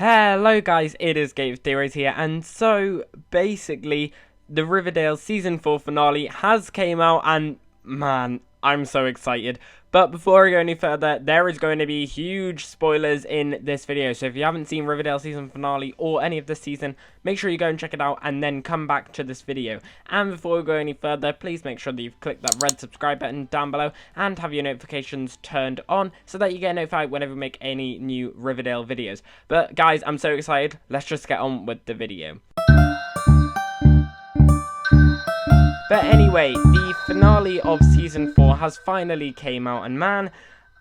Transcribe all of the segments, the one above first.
Hello guys, it is Game Theories here, and so basically the Riverdale Season 4 finale has came out, and man, I'm so excited. But before I go any further, there is going to be huge spoilers in this video, so if you haven't seen Riverdale Season finale or any of this season, make sure you go and check it out and then come back to this video. And before we go any further, please make sure that you've clicked that red subscribe button down below and have your notifications turned on so that you get notified whenever we make any new Riverdale videos. But guys, I'm so excited, let's just get on with the video. But anyway, the finale of Season 4 has finally came out, and man,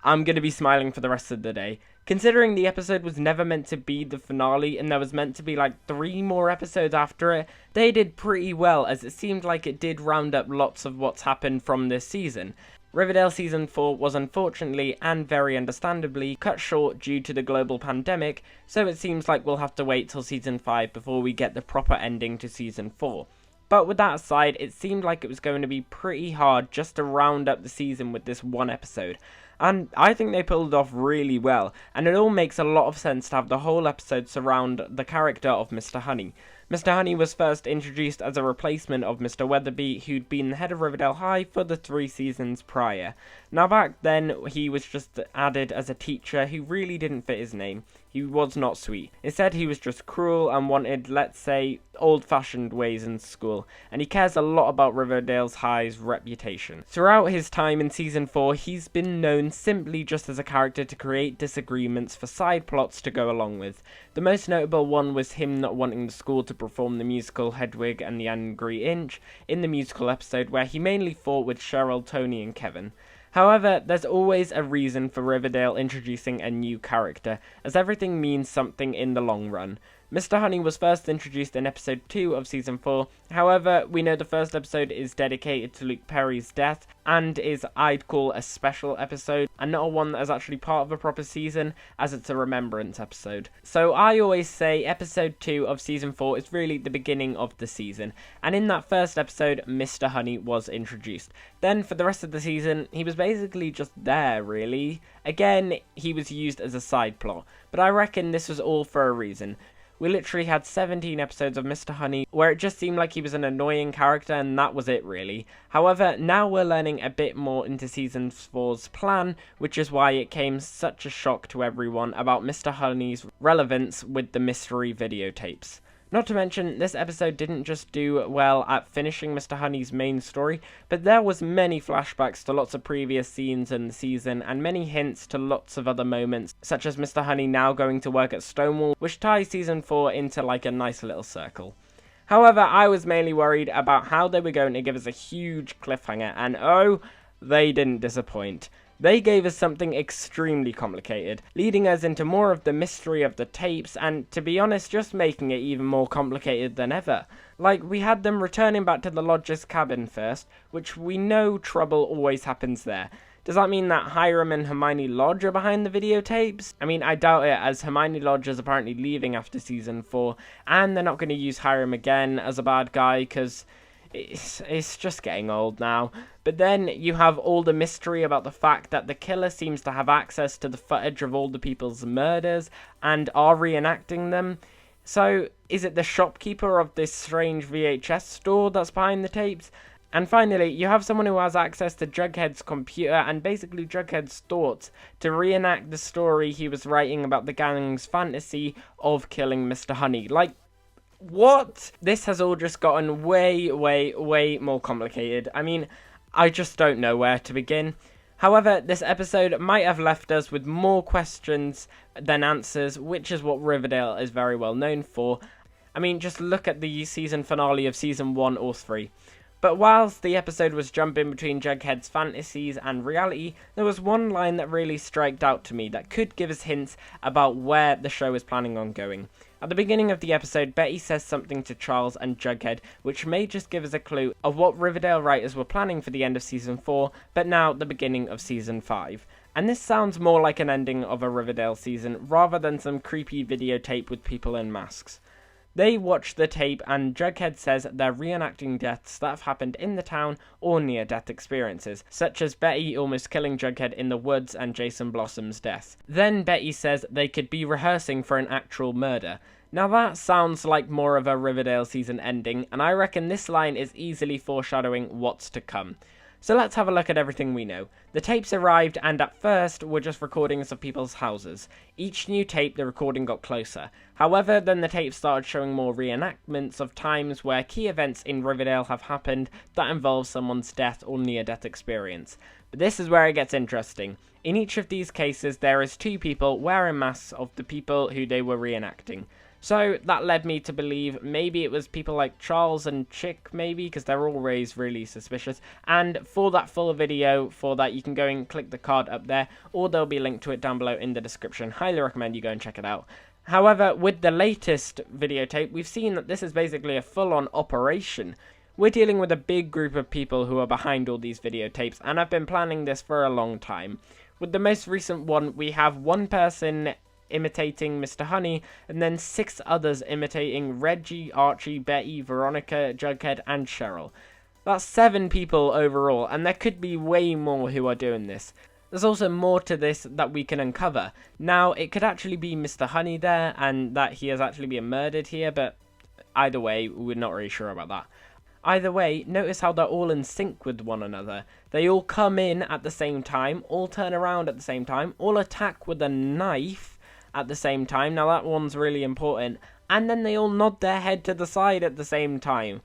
I'm going to be smiling for the rest of the day. Considering the episode was never meant to be the finale, and there was meant to be like 3 more episodes after it, they did pretty well, as it seemed like it did round up lots of what's happened from this season. Riverdale Season 4 was unfortunately, and very understandably, cut short due to the global pandemic, so it seems like we'll have to wait till Season 5 before we get the proper ending to Season 4. But with that aside, it seemed like it was going to be pretty hard just to round up the season with this one episode. And I think they pulled it off really well, and it all makes a lot of sense to have the whole episode surround the character of Mr. Honey. Mr. Honey was first introduced as a replacement of Mr. Weatherby, who'd been the head of Riverdale High for the 3 seasons prior. Now back then, he was just added as a teacher who really didn't fit his name. He was not sweet. Instead, he was just cruel and wanted, let's say, old-fashioned ways in school, and he cares a lot about Riverdale's High's reputation. Throughout his time in Season 4, he's been known simply just as a character to create disagreements for side plots to go along with. The most notable one was him not wanting the school to perform the musical Hedwig and the Angry Inch in the musical episode, where he mainly fought with Cheryl, Tony, and Kevin. However, there's always a reason for Riverdale introducing a new character, as everything means something in the long run. Mr. Honey was first introduced in episode 2 of Season 4, however, we know the first episode is dedicated to Luke Perry's death, and is, I'd call, a special episode, and not one that is actually part of a proper season, as it's a remembrance episode. So I always say episode 2 of Season 4 is really the beginning of the season, and in that first episode, Mr. Honey was introduced. Then, for the rest of the season, he was basically just there, really. Again, he was used as a side plot, but I reckon this was all for a reason. We literally had 17 episodes of Mr. Honey, where it just seemed like he was an annoying character, and that was it really. However, now we're learning a bit more into Season 4's plan, which is why it came such a shock to everyone about Mr. Honey's relevance with the mystery videotapes. Not to mention, this episode didn't just do well at finishing Mr. Honey's main story, but there was many flashbacks to lots of previous scenes in the season, and many hints to lots of other moments, such as Mr. Honey now going to work at Stonewall, which ties Season 4 into like a nice little circle. However, I was mainly worried about how they were going to give us a huge cliffhanger, and oh, they didn't disappoint. They gave us something extremely complicated, leading us into more of the mystery of the tapes, and to be honest, just making it even more complicated than ever. Like, we had them returning back to the Lodger's cabin first, which we know trouble always happens there. Does that mean that Hiram and Hermione Lodge are behind the videotapes? I mean, I doubt it, as Hermione Lodge is apparently leaving after Season 4, and they're not going to use Hiram again as a bad guy, because it's just getting old now. But then you have all the mystery about the fact that the killer seems to have access to the footage of all the people's murders and are reenacting them. So is it the shopkeeper of this strange VHS store that's behind the tapes? And finally, you have someone who has access to Jughead's computer and basically Jughead's thoughts to reenact the story he was writing about the gang's fantasy of killing Mr. Honey. Like, what? This has all just gotten way more complicated. I mean, I just don't know where to begin. However, this episode might have left us with more questions than answers, which is what Riverdale is very well known for. I mean, just look at the season finale of Season 1 or 3. But whilst the episode was jumping between Jughead's fantasies and reality, there was one line that really struck out to me that could give us hints about where the show is planning on going. At the beginning of the episode, Betty says something to Charles and Jughead, which may just give us a clue of what Riverdale writers were planning for the end of Season 4, but now the beginning of Season 5. And this sounds more like an ending of a Riverdale season, rather than some creepy videotape with people in masks. They watch the tape and Jughead says they're reenacting deaths that have happened in the town or near-death experiences, such as Betty almost killing Jughead in the woods and Jason Blossom's death. Then Betty says they could be rehearsing for an actual murder. Now that sounds like more of a Riverdale season ending, and I reckon this line is easily foreshadowing what's to come. So let's have a look at everything we know. The tapes arrived and at first were just recordings of people's houses. Each new tape the recording got closer. However, then the tapes started showing more reenactments of times where key events in Riverdale have happened that involve someone's death or near-death experience. But this is where it gets interesting. In each of these cases there is two people wearing masks of the people who they were reenacting. So that led me to believe maybe it was people like Charles and Chick, maybe, because they're always really suspicious. And for that full video, for that, you can go and click the card up there, or there'll be a link to it down below in the description. Highly recommend you go and check it out. However, with the latest videotape, we've seen that this is basically a full-on operation. We're dealing with a big group of people who are behind all these videotapes, and I've been planning this for a long time. With the most recent one, we have one person imitating Mr. Honey, and then 6 others imitating Reggie, Archie, Betty, Veronica, Jughead, and Cheryl. That's 7 people overall, and there could be way more who are doing this. There's also more to this that we can uncover. Now, it could actually be Mr. Honey there, and that he has actually been murdered here, but either way, we're not really sure about that. Either way, notice how they're all in sync with one another. They all come in at the same time, all turn around at the same time, all attack with a knife at the same time. Now that one's really important. And then they all nod their head to the side at the same time,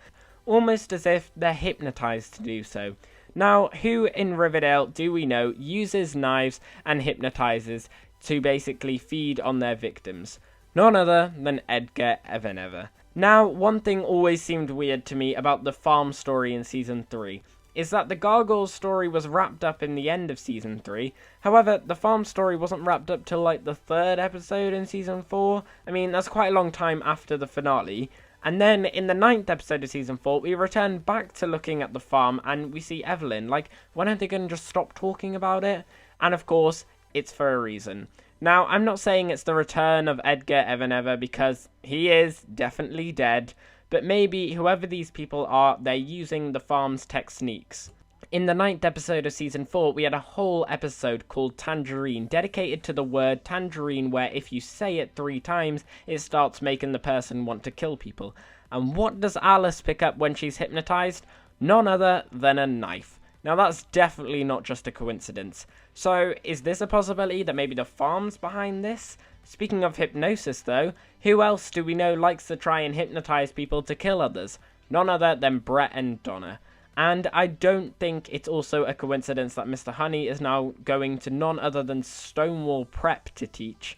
almost as if they're hypnotized to do so. Now, who in Riverdale do we know uses knives and hypnotizes to basically feed on their victims? None other than Edgar Evanever. Now, one thing always seemed weird to me about the farm story in Season 3. Is that the Gargoyles story was wrapped up in the end of Season 3. However, the farm story wasn't wrapped up till like the 3rd episode in Season 4. I mean, that's quite a long time after the finale. And then in the 9th episode of Season 4, we return back to looking at the farm and we see Evelyn. Like, why don't they gonna just stop talking about it? And of course, it's for a reason. Now, I'm not saying it's the return of Edgar Evanever because he is definitely dead. But maybe whoever these people are, they're using the farm's techniques. In the 9th episode of Season 4, we had a whole episode called Tangerine, dedicated to the word tangerine, where if you say it 3 times, it starts making the person want to kill people. And what does Alice pick up when she's hypnotized? None other than a knife. Now that's definitely not just a coincidence. So is this a possibility that maybe the farm's behind this? Speaking of hypnosis though, who else do we know likes to try and hypnotize people to kill others? None other than Brett and Donna. And I don't think it's also a coincidence that Mr. Honey is now going to none other than Stonewall Prep to teach.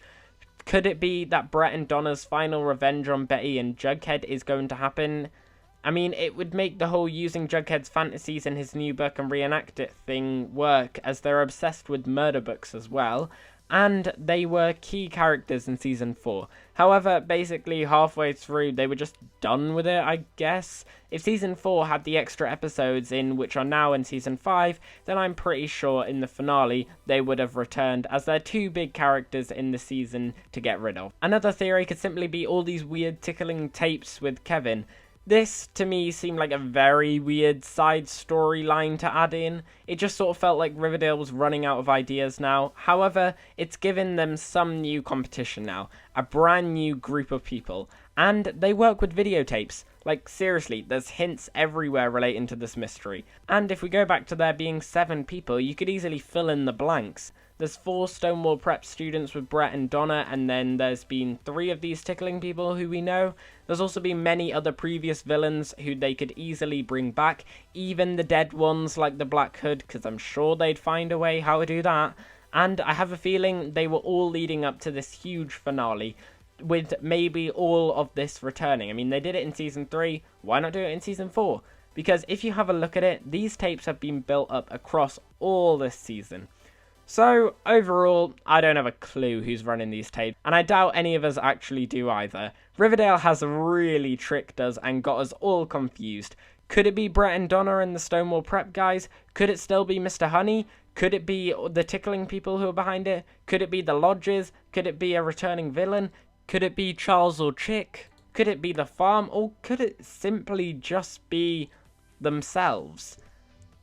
Could it be that Brett and Donna's final revenge on Betty and Jughead is going to happen? I mean, it would make the whole using Jughead's fantasies in his new book and reenact it thing work, as they're obsessed with murder books as well. And they were key characters in Season 4. However, basically halfway through, they were just done with it, I guess. If Season 4 had the extra episodes in, which are now in Season 5, then I'm pretty sure in the finale they would have returned, as they're 2 big characters in the season to get rid of. Another theory could simply be all these weird tickling tapes with Kevin. This, to me, seemed like a very weird side storyline to add in. It just sort of felt like Riverdale was running out of ideas now. However, it's given them some new competition now. A brand new group of people. And they work with videotapes. Like, seriously, there's hints everywhere relating to this mystery. And if we go back to there being 7 people, you could easily fill in the blanks. There's 4 Stonewall Prep students with Brett and Donna, and then there's been 3 of these tickling people who we know. There's also been many other previous villains who they could easily bring back, even the dead ones like the Black Hood, because I'm sure they'd find a way how to do that. And I have a feeling they were all leading up to this huge finale, with maybe all of this returning. I mean, they did it in Season 3, why not do it in Season 4? Because if you have a look at it, these tapes have been built up across all this season. So, overall, I don't have a clue who's running these tapes, and I doubt any of us actually do either. Riverdale has really tricked us and got us all confused. Could it be Brett and Donna and the Stonewall Prep guys? Could it still be Mr. Honey? Could it be the tickling people who are behind it? Could it be the Lodges? Could it be a returning villain? Could it be Charles or Chick? Could it be the farm, or could it simply just be themselves?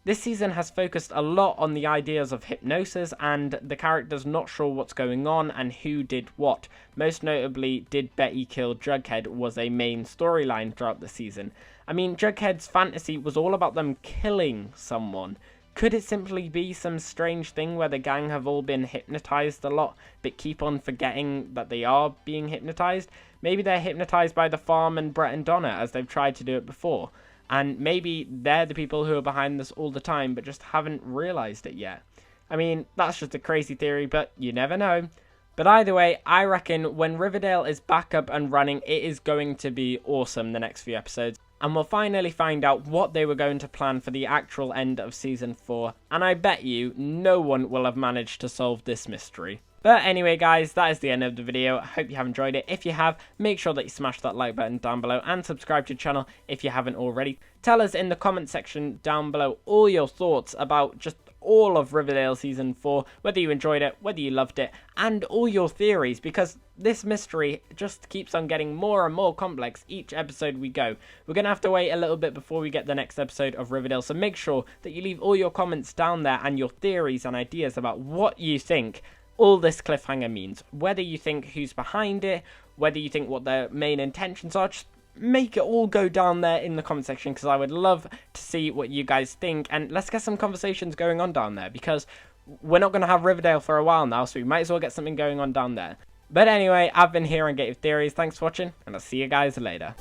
This season has focused a lot on the ideas of hypnosis and the characters not sure what's going on and who did what. Most notably, did Betty kill Jughead was a main storyline throughout the season. I mean, Jughead's fantasy was all about them killing someone. Could it simply be some strange thing where the gang have all been hypnotized a lot, but keep on forgetting that they are being hypnotized? Maybe they're hypnotized by the farm and Brett and Donna, as they've tried to do it before. And maybe they're the people who are behind this all the time, but just haven't realized it yet. I mean, that's just a crazy theory, but you never know. But either way, I reckon when Riverdale is back up and running, it is going to be awesome the next few episodes. And we'll finally find out what they were going to plan for the actual end of Season 4. And I bet you no one will have managed to solve this mystery. But anyway guys, that is the end of the video. I hope you have enjoyed it. If you have, make sure that you smash that like button down below and subscribe to the channel if you haven't already. Tell us in the comment section down below all your thoughts about just all of Riverdale Season 4, whether you enjoyed it, whether you loved it, and all your theories, because this mystery just keeps on getting more and more complex each episode we go. We're going to have to wait a little bit before we get the next episode of Riverdale, so make sure that you leave all your comments down there and your theories and ideas about what you think all this cliffhanger means. Whether you think who's behind it, whether you think what their main intentions are, just make it all go down there in the comment section, because I would love to see what you guys think, and let's get some conversations going on down there, because we're not going to have Riverdale for a while now, so we might as well get something going on down there. But anyway, I've been here on Get Your Theories. Thanks for watching, and I'll see you guys later.